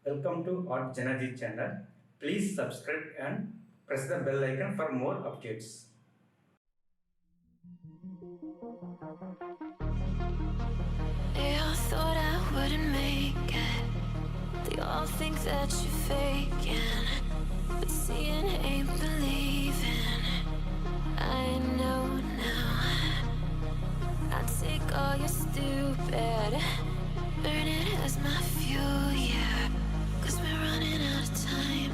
Welcome to artjanag channel. Please subscribe and press the bell icon for more updates. They all thought I wouldn't make it. They all think that you're faking, but seeing ain't believing. I know now. I take all your stupid, burn it as my fuel, yeah. 'Cause we're running out of time,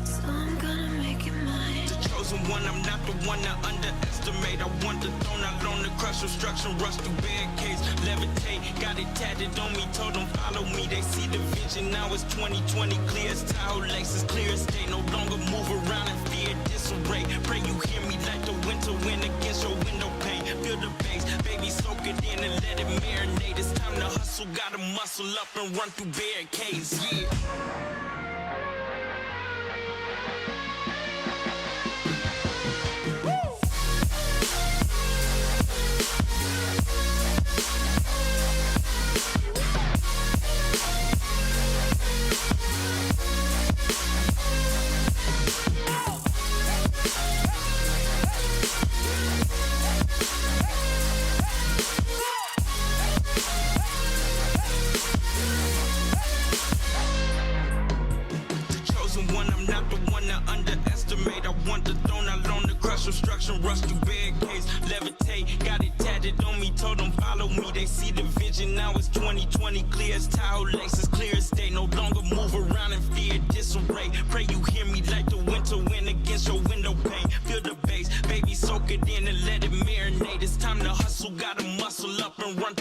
so I'm gonna make it mine. The chosen one, I'm not the one to underestimate. I want the throne, I loan the crush obstruction, rush through barricades, levitate. Got it tatted on me, told them follow me. They see the vision, now it's 2020, clear as Tahoe laces, clear as day. No longer move around in fear, disarray. Pray you hear me like the winter wind against your window pane. Feel the bass, baby, soak it in and let it marinate. It's time to hustle, gotta muscle up and run through barricades, yeah. One, I'm not the one to underestimate. I want the throne, I loan the crush obstruction, rush through barricades, levitate. Got it tatted on me, told them follow me. They see the vision, now it's 2020, clear as Tahoe laces, clear as day. No longer move around in fear, disarray. Pray you hear me like the winter wind against your window pane. Feel the bass, baby, soak it in and let it marinate. It's time to hustle, gotta muscle up and run